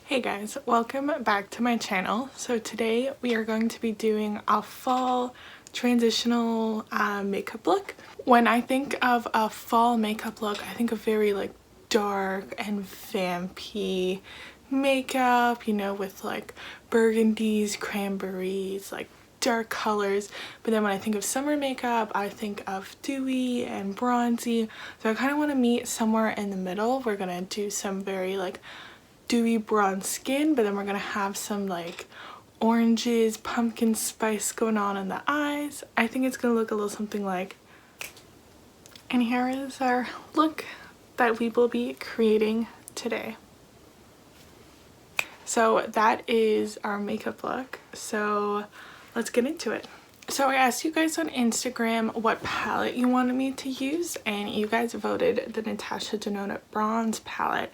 Hey guys, welcome back to my channel. So today we are going to be doing a fall transitional makeup look. When I think of a fall makeup look, I think of very like dark and vampy makeup, you know, with like burgundies, cranberries, like dark colors. But then when I think of summer makeup, I think of dewy and bronzy. So I kind of want to meet somewhere in the middle. We're gonna do some very like dewy bronze skin, but then we're gonna have some like oranges, pumpkin spice going on in the eyes. I think it's gonna look a little something like, and here is our look that we will be creating today. So that is our makeup look, so let's get into it. So I asked you guys on Instagram what palette you wanted me to use, and you guys voted the Natasha Denona bronze palette.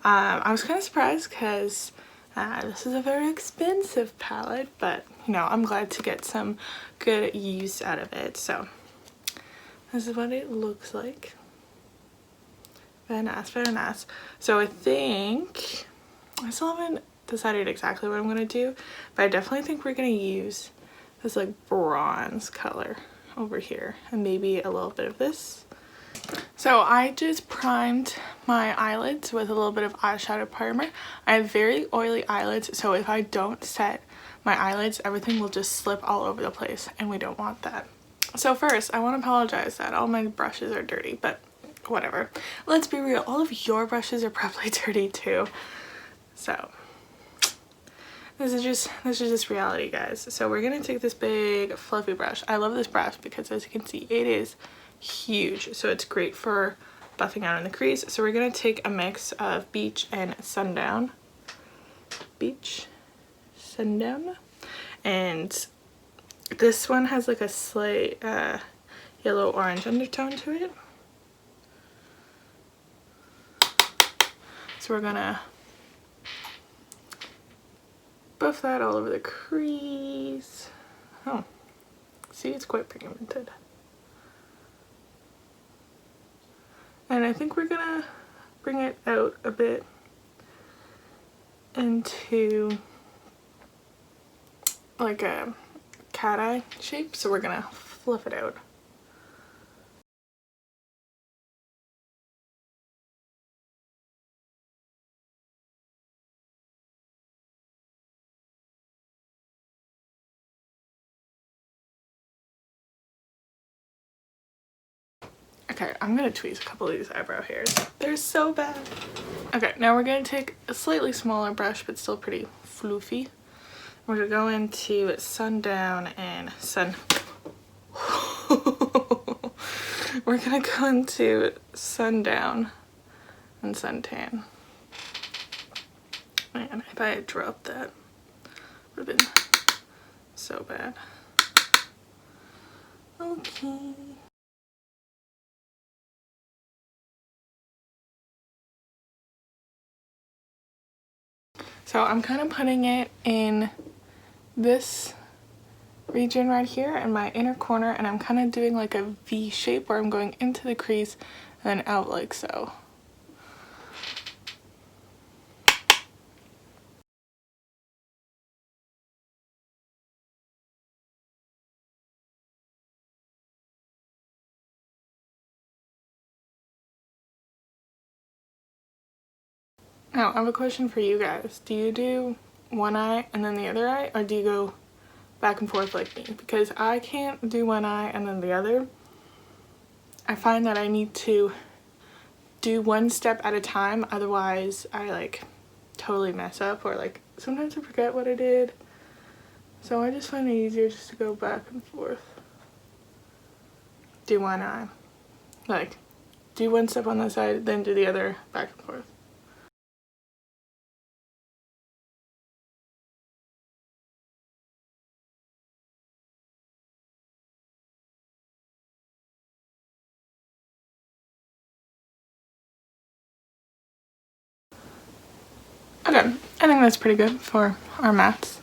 I was kind of surprised because this is a very expensive palette, but you know, I'm glad to get some good use out of it. So this is what it looks like. Very nice, very nice. So I think I still haven't decided exactly what I'm gonna do, but I definitely think we're gonna use this like bronze color over here and maybe a little bit of this. So I just primed my eyelids with a little bit of eyeshadow primer. I have very oily eyelids, so if I don't set my eyelids, everything will just slip all over the place, and we don't want that. So first, I want to apologize that all my brushes are dirty, but whatever. Let's be real, all of your brushes are probably dirty too. So this is just reality, guys. So we're gonna take this big fluffy brush. I love this brush because, as you can see, it is huge, so it's great for buffing out in the crease. So we're gonna take a mix of Beach and Sundown. Beach, Sundown. And this one has like a slight yellow orange undertone to it. So we're gonna buff that all over the crease. Oh, see, it's quite pigmented. And I think we're gonna bring it out a bit into like a cat eye shape, so we're gonna fluff it out. Okay, I'm gonna tweeze a couple of these eyebrow hairs. They're so bad. Okay, now we're gonna take a slightly smaller brush, but still pretty floofy. We're gonna go into Sundown and we're gonna go into Sundown and Suntan. Man, if I had dropped that, would have been so bad. Okay. So I'm kind of putting it in this region right here in my inner corner, and I'm kind of doing like a V shape where I'm going into the crease and then out like so. Now, I have a question for you guys. Do you do one eye and then the other eye, or do you go back and forth like me? Because I can't do one eye and then the other. I find that I need to do one step at a time, otherwise I like totally mess up, or like sometimes I forget what I did. So I just find it easier just to go back and forth. Do one eye. Like, do one step on the side, then do the other, back and forth. Okay, I think that's pretty good for our mats.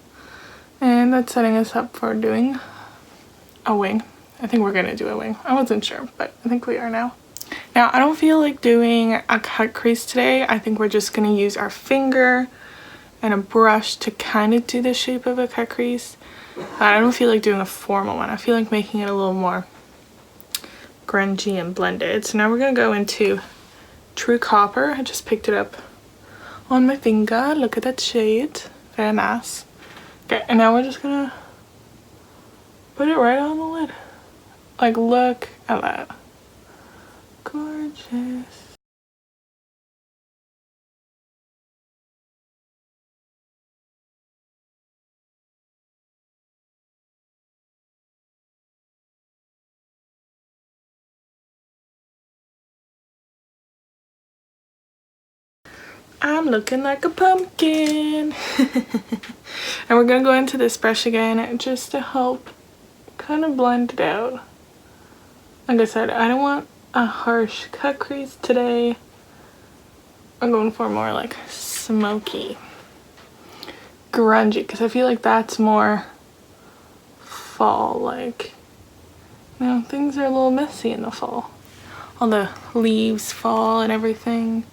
And that's setting us up for doing a wing. I think we're gonna do a wing. I wasn't sure, but I think we are now. Now, I don't feel like doing a cut crease today. I think we're just gonna use our finger and a brush to kind of do the shape of a cut crease. I don't feel like doing a formal one. I feel like making it a little more grungy and blended. So now we're going to go into True Copper. I just picked it up on my finger. Look at that shade. Very nice. Okay, and now we're just going to put it right on the lid. Like, look at that. Gorgeous. I'm looking like a pumpkin. And we're gonna go into this brush again just to help kind of blend it out. Like I said, I don't want a harsh cut crease today. I'm going for more like smoky, grungy, because I feel like that's more fall like. You know, things are a little messy in the fall. All the leaves fall and everything.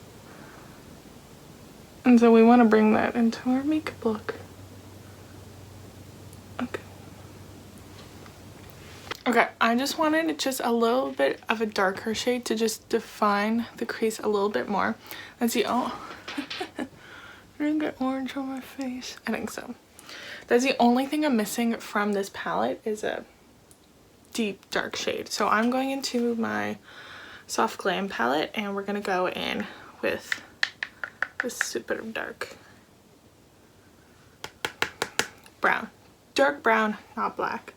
And so we want to bring that into our makeup look. Okay. Okay, I just wanted just a little bit of a darker shade to just define the crease a little bit more. Let's see. Oh, I didn't get orange on my face. I think so. That's the only thing I'm missing from this palette is a deep dark shade. So I'm going into my Soft Glam palette and we're going to go in with this super dark brown. Dark brown, not black.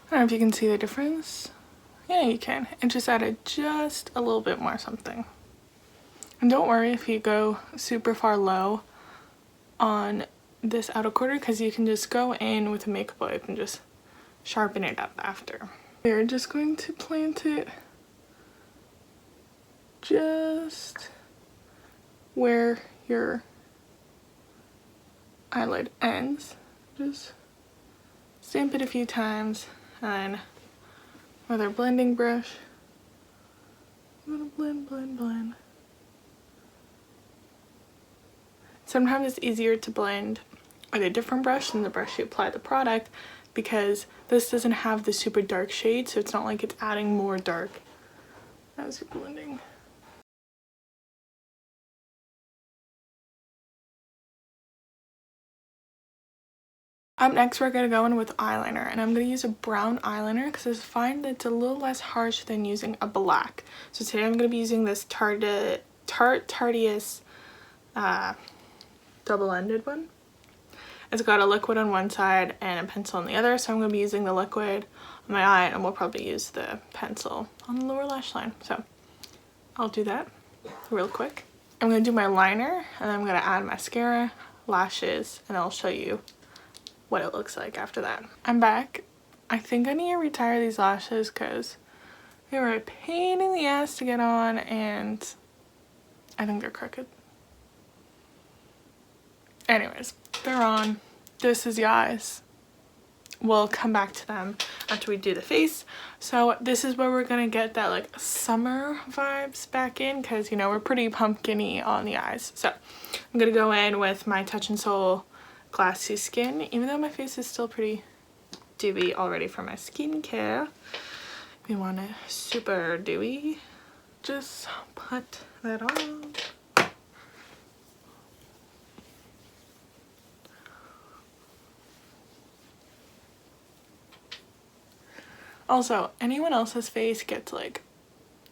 I don't know if you can see the difference. Yeah, you can. And just added just a little bit more something. And don't worry if you go super far low on this outer quarter, because you can just go in with a makeup wipe and just sharpen it up after. We're just going to plant it just where your eyelid ends. Just stamp it a few times and with our blending brush, I'm gonna blend, blend, blend. Sometimes it's easier to blend with a different brush than the brush you apply the product, because this doesn't have the super dark shade, so it's not like it's adding more dark as you're blending. Up next, we're going to go in with eyeliner, and I'm going to use a brown eyeliner because I find that it's a little less harsh than using a black. So today I'm going to be using this Tarteist double-ended one. It's got a liquid on one side and a pencil on the other, so I'm going to be using the liquid on my eye, and we'll probably use the pencil on the lower lash line. So I'll do that real quick. I'm going to do my liner, and then I'm going to add mascara, lashes, and I'll show you what it looks like after that. I'm back. I think I need to retire these lashes because they were a pain in the ass to get on, and I think they're crooked. Anyways, they're on. This is the eyes. We'll come back to them after we do the face. So this is where we're gonna get that like summer vibes back in, because you know we're pretty pumpkin-y on the eyes. So I'm gonna go in with my Touch in Sol Glassy Skin, even though my face is still pretty dewy already from my skincare. We want it super dewy. Just put that on. Also, anyone else's face gets like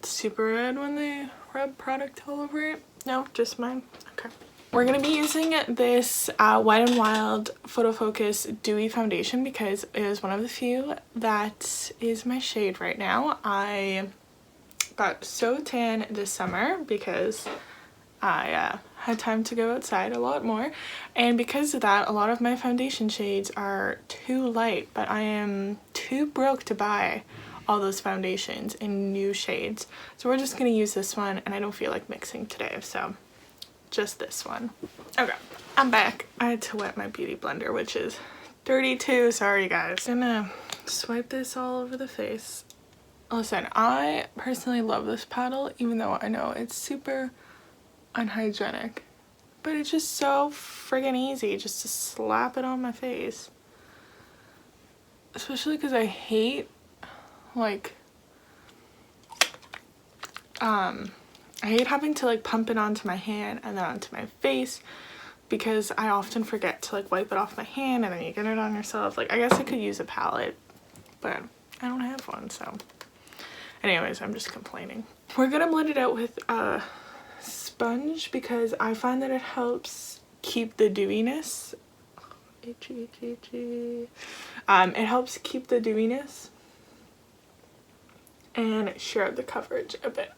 super red when they rub product all over it? No, just mine? Okay. We're going to be using this Wet n Wild Photo Focus Dewy Foundation because it is one of the few that is my shade right now. I got so tan this summer because I had time to go outside a lot more, and because of that a lot of my foundation shades are too light, but I am too broke to buy all those foundations in new shades, so we're just going to use this one, and I don't feel like mixing today, so just this one. Okay, I'm back. I had to wet my beauty blender, which is dirty too. Sorry guys. I'm gonna swipe this all over the face. Listen, I personally love this paddle, even though I know it's super unhygienic, but it's just so friggin' easy just to slap it on my face. Especially because I hate, like, I hate having to like pump it onto my hand and then onto my face, because I often forget to like wipe it off my hand and then you get it on yourself. Like, I guess I could use a palette, but I don't have one, so anyways, I'm just complaining. We're gonna blend it out with a sponge because I find that it helps keep the dewiness. Itchy, itchy, itchy. It helps keep the dewiness and share the coverage a bit,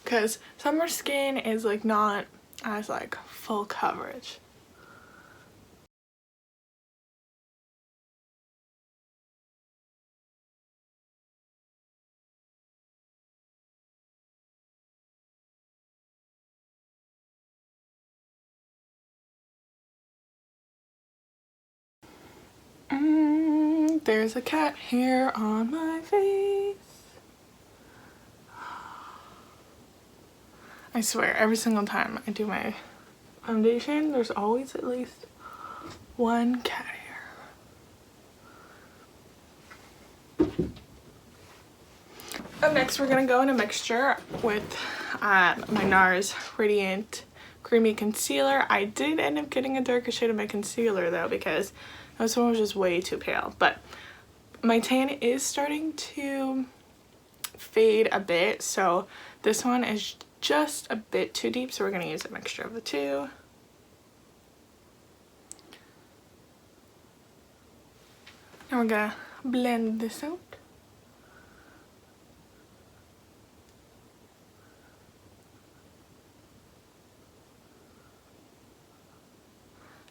because summer skin is like not as like full coverage. There's a cat hair on my face. I swear, every single time I do my foundation, there's always at least one cat hair. Up next, we're gonna go in a mixture with my Nars Radiant Creamy Concealer. I did end up getting a darker shade of my concealer though, because this one was just way too pale, but my tan is starting to fade a bit, so this one is just a bit too deep, so we're going to use a mixture of the two. And we're going to blend this out.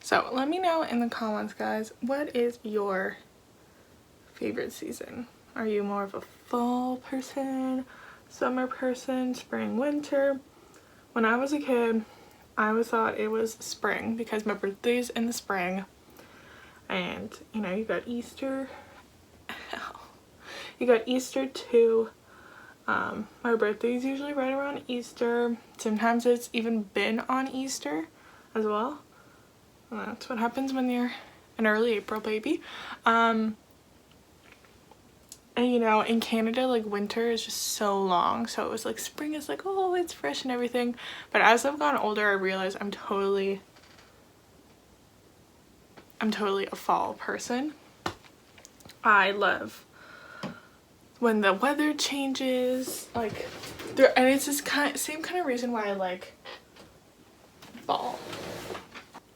So let me know in the comments, guys, what is your favorite season? Are you more of a fall person, summer person, spring, winter? When I was a kid, I always thought it was spring because my birthday's in the spring, and you know, you got Easter. You got Easter too. My birthday's usually right around Easter. Sometimes it's even been on Easter as well. That's what happens when you're an early April baby. And you know, in Canada, like, winter is just so long, so it was like spring is like, oh, it's fresh and everything. But as I've gotten older, I realize I'm totally a fall person. I love when the weather changes, like, and it's this same kind of reason why I like fall.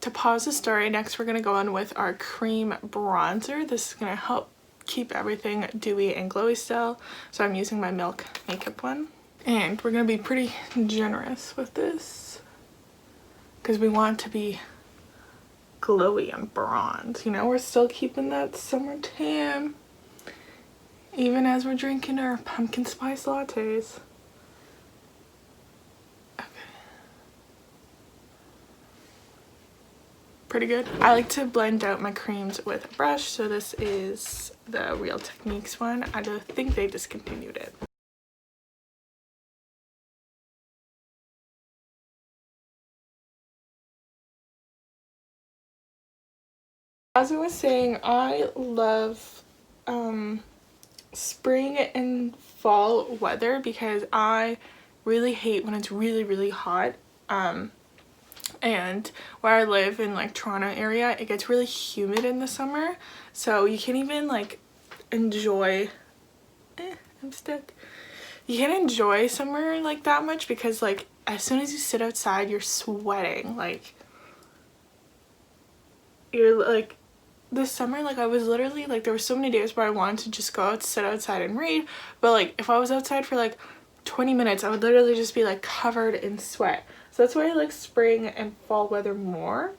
To pause the story, next we're gonna go on with our cream bronzer. This is gonna help keep everything dewy and glowy still, so I'm using my Milk makeup one, and we're gonna be pretty generous with this because we want it to be glowy and bronze. You know, we're still keeping that summer tan even as we're drinking our pumpkin spice lattes. Pretty good. I like to blend out my creams with a brush, so this is the Real Techniques one. I don't think they discontinued it. As I was saying, I love spring and fall weather because I really hate when it's really hot. And where I live in like Toronto area, it gets really humid in the summer, so you can't even like enjoy I'm stuck. You can't enjoy summer like that much because like as soon as you sit outside you're sweating. Like, you're like, this summer, like, I was literally like, there were so many days where I wanted to just go out, sit outside and read, but like if I was outside for like 20 minutes I would literally just be like covered in sweat. So that's why I like spring and fall weather more.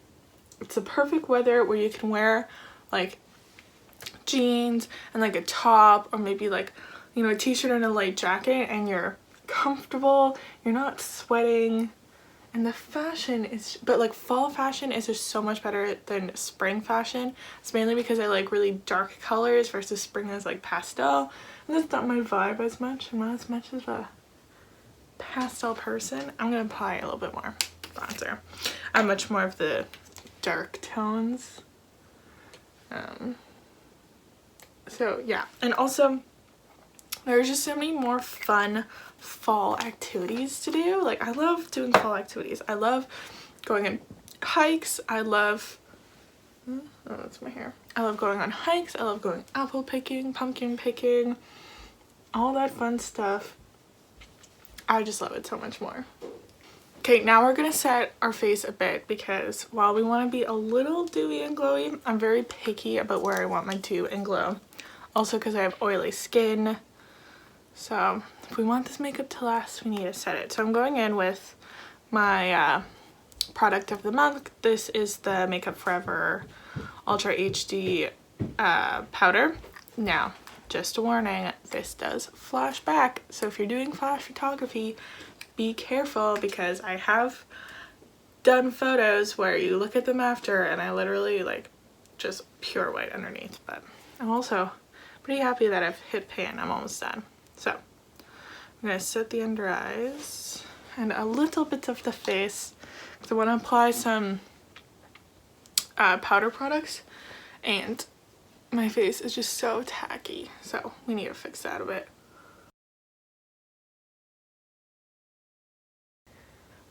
It's the perfect weather where you can wear like jeans and like a top, or maybe like, you know, a t-shirt and a light jacket, and you're comfortable, you're not sweating, And the fashion is, but like fall fashion is just so much better than spring fashion. It's mainly because I like really dark colors versus spring is like pastel. And that's not my vibe as much. I'm not as much of a pastel person. I'm gonna apply a little bit more bronzer. I'm much more of the dark tones. So yeah, and also there's just so many more fun fall activities to do. Like I love doing fall activities. I love going on hikes. I love, oh, that's my hair. I love going on hikes. I love going apple picking, pumpkin picking, all that fun stuff. I just love it so much more. Okay, now we're gonna set our face a bit because while we want to be a little dewy and glowy, I'm very picky about where I want my dew and glow. Also because I have oily skin. So if we want this makeup to last, we need to set it. So I'm going in with my product of the month. This is the Makeup Forever Ultra HD powder. Now, just a warning, this does flash back. So if you're doing flash photography, be careful because I have done photos where you look at them after and I literally like just pure white underneath. But I'm also pretty happy that I've hit pan. I'm almost done. So I'm going to set the under eyes and a little bit of the face because I want to apply some powder products and my face is just so tacky, so we need to fix that a bit.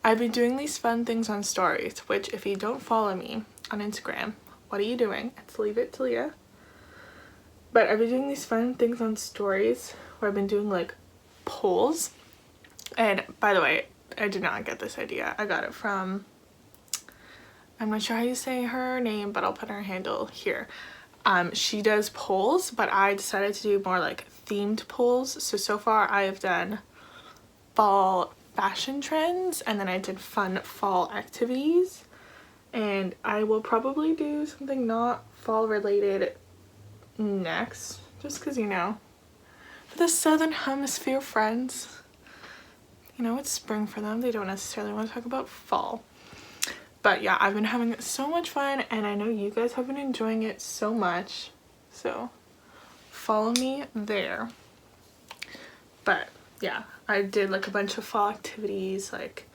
I've been doing these fun things on stories, which if you don't follow me on Instagram, what are you doing? It's leaveittolea. But I've been doing these fun things on stories where I've been doing like polls. And by the way, I did not get this idea. I got it from, I'm not sure how you say her name, but I'll put her handle here. She does polls, but I decided to do more like themed polls. So far I have done fall fashion trends and then I did fun fall activities, and I will probably do something not fall related next, just because, you know, for the Southern Hemisphere friends, you know, it's spring for them. They don't necessarily want to talk about fall. But yeah, I've been having so much fun and I know you guys have been enjoying it so much. So follow me there. But yeah, I did like a bunch of fall activities like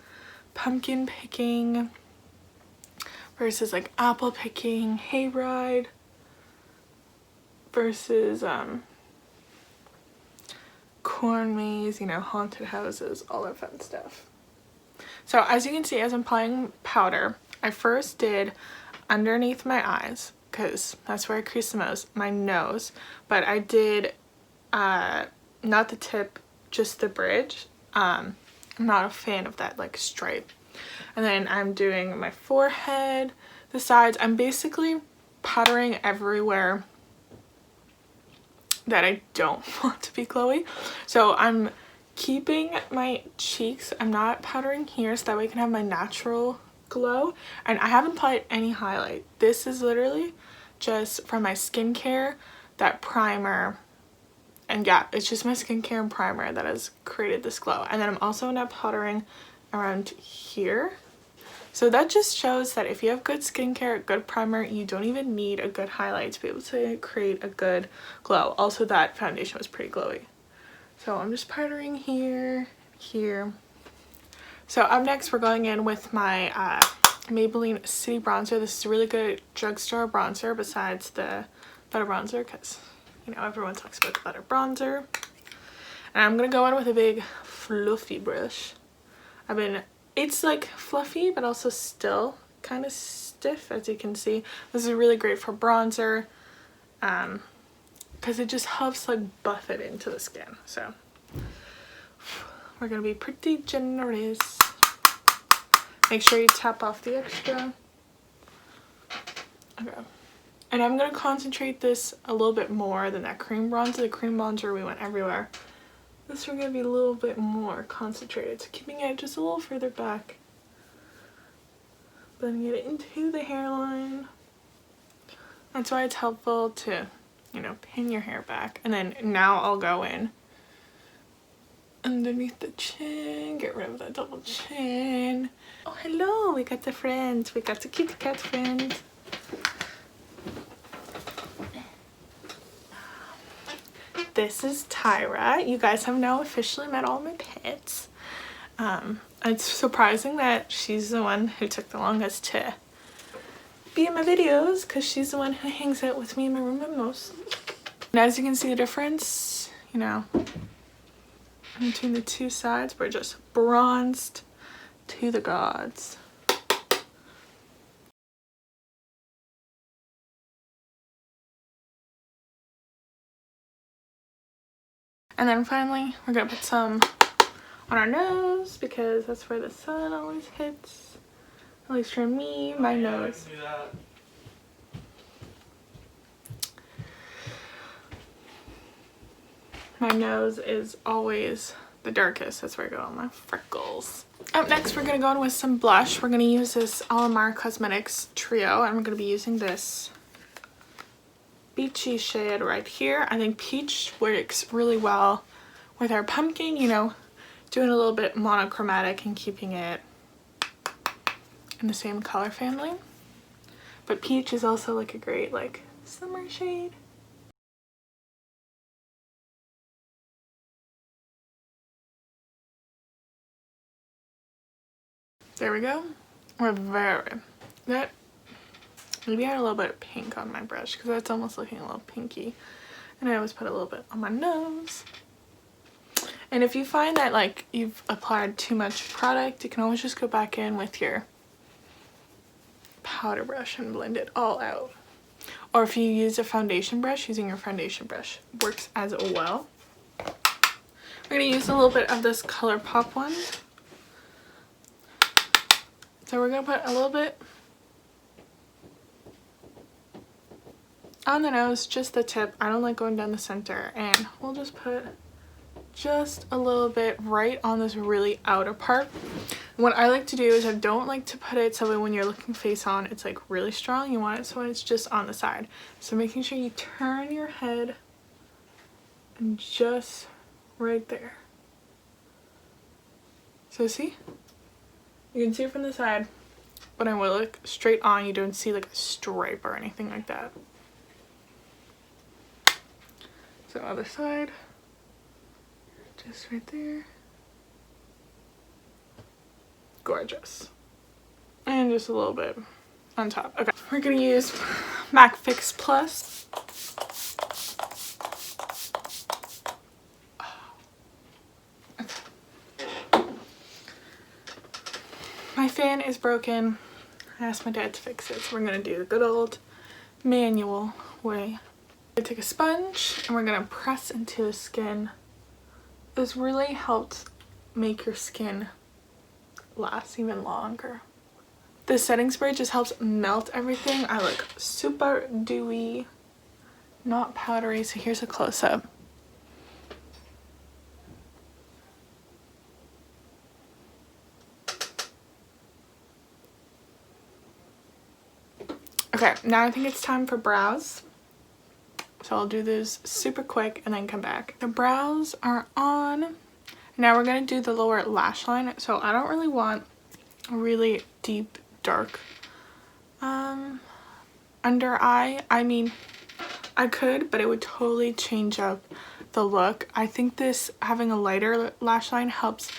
pumpkin picking versus like apple picking, hayride versus corn maze, you know, haunted houses, all that fun stuff. So as you can see, as I'm applying powder, I first did underneath my eyes because that's where I crease the most, my nose, but I did not the tip, just the bridge. I'm not a fan of that like stripe. And then I'm doing my forehead, the sides. I'm basically powdering everywhere that I don't want to be glowy. So I'm keeping my cheeks, I'm not powdering here so that way I can have my natural glow. And I haven't applied any highlight. This is literally just from my skincare, that primer. And yeah, it's just my skincare and primer that has created this glow. And then I'm also now powdering around here. So that just shows that if you have good skincare, good primer, you don't even need a good highlight to be able to create a good glow. Also, that foundation was pretty glowy. So I'm just powdering here, here. So up next, we're going in with my Maybelline City Bronzer. This is a really good drugstore bronzer besides the Butter Bronzer because, you know, everyone talks about the Butter Bronzer. And I'm going to go in with a big fluffy brush. It's like fluffy, but also still kind of stiff, as you can see. This is really great for bronzer. Because it just helps like buff it into the skin. So we're gonna be pretty generous. Make sure you tap off the extra. Okay. And I'm gonna concentrate this a little bit more than that cream bronzer. The cream bronzer, we went everywhere. This we're gonna be a little bit more concentrated. So keeping it just a little further back. Blending it into the hairline. That's why it's helpful to, you know, pin your hair back. And then now I'll go in underneath the chin, get rid of that double chin. Oh, hello, we got the friends. We got the kitty cat friends. This is Tyra. You guys have now officially met all my pets. It's surprising that she's the one who took the longest to be in my videos because she's the one who hangs out with me in my room the most. And as you can see the difference, you know, between the two sides, we're just bronzed to the gods. And then finally, we're gonna put some on our nose because that's where the sun always hits. At least for me, my nose. My nose is always the darkest. That's where I go all my freckles. Up next, we're gonna go in with some blush. We're gonna use this Alamar Cosmetics Trio, and we're gonna be using this beachy shade right here. I think peach works really well with our pumpkin, you know, doing a little bit monochromatic and keeping it in the same color family. But peach is also like a great like summer shade. There we go. We're that maybe I had a little bit of pink on my brush because that's almost looking a little pinky. And I always put a little bit on my nose. And if you find that like you've applied too much product, you can always just go back in with your powder brush and blend it all out. Or if you use a foundation brush, using your foundation brush works as well. We're going to use a little bit of this Colourpop one. So we're going to put a little bit on the nose, just the tip. I don't like going down the center. And we'll just put just a little bit right on this really outer part. What I like to do is I don't like to put it so that when you're looking face on, it's like really strong. You want it so it's just on the side. So making sure you turn your head and just right there. So see? You can see it from the side, but when I look straight on, you don't see like a stripe or anything like that. So other side, just right there. Gorgeous. And just a little bit on top. Okay, we're gonna use MAC Fix Plus. My fan is broken. I asked my dad to fix it, so we're gonna do the good old manual way. I take a sponge and we're gonna press into the skin. This really helps make your skin last even longer. The setting spray just helps melt everything. I look super dewy, not powdery. So here's a close-up. Okay, now I think it's time for brows. So I'll do this super quick and then come back. The brows are on. Now we're gonna do the lower lash line. So I don't really want a really deep, dark under eye. I mean, I could, but it would totally change up the look. I think this having a lighter lash line helps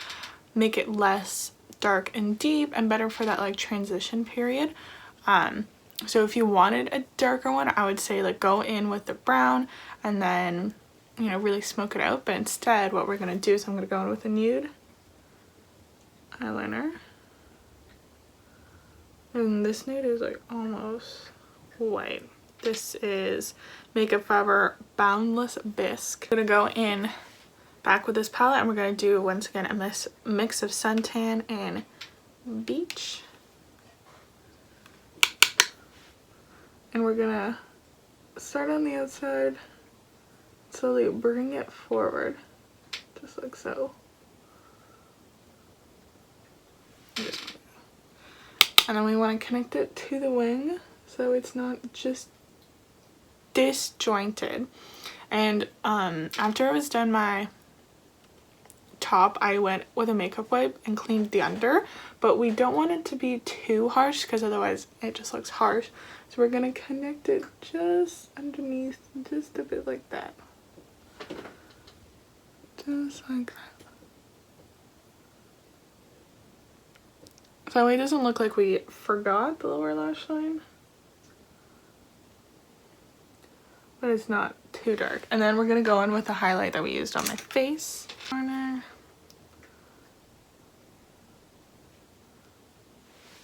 make it less dark and deep and better for that like transition period. So if you wanted a darker one, I would say like go in with the brown and then, you know, really smoke it out. But instead what we're gonna do is I'm gonna go in with a nude eyeliner. And this nude is like almost white. This is Makeup Forever Boundless Bisque. I'm gonna go in back with this palette and we're gonna do once again a mix of suntan and beach. And we're gonna start on the outside, slowly bring it forward, just like so. And then we want to connect it to the wing so it's not just disjointed. And after I was done my top I went with a makeup wipe and cleaned the under, but we don't want it to be too harsh because otherwise it just looks harsh. So we're gonna connect it just underneath, just a bit like that. Just like that. So that way it doesn't look like we forgot the lower lash line. But it's not too dark. And then we're gonna go in with the highlight that we used on my face. Corner.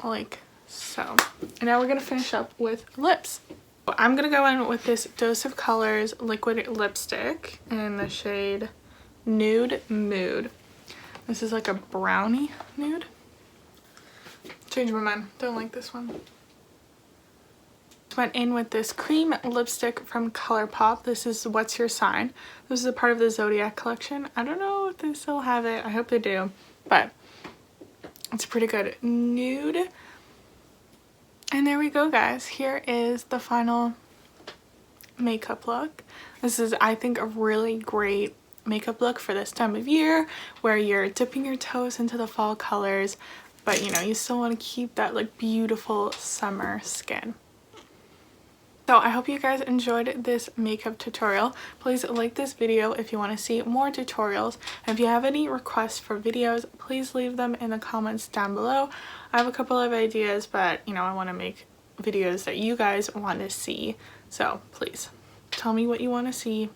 Like so. And now we're gonna finish up with lips. I'm gonna go in with this Dose of Colors liquid lipstick in the shade Nude Mood. This is like a brownie nude. Changed my mind. Don't like this one. Went in with this cream lipstick from Colourpop. This is What's Your Sign. This is a part of the Zodiac collection. I don't know if they still have it. I hope they do. But it's a pretty good nude. And there we go, guys. Here is the final makeup look. This is, I think, a really great makeup look for this time of year where you're dipping your toes into the fall colors, but you know, you still want to keep that like beautiful summer skin. So I hope you guys enjoyed this makeup tutorial. Please like this video if you want to see more tutorials. And if you have any requests for videos, please leave them in the comments down below. I have a couple of ideas, but you know, I want to make videos that you guys want to see. So please tell me what you want to see.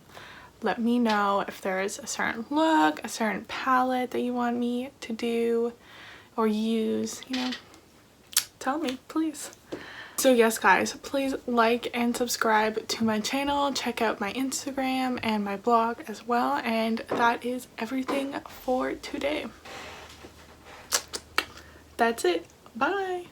Let me know if there is a certain look, a certain palette that you want me to do or use, you know, tell me, please. So yes, guys, please like and subscribe to my channel. Check out my Instagram and my blog as well. And that is everything for today. That's it. Bye.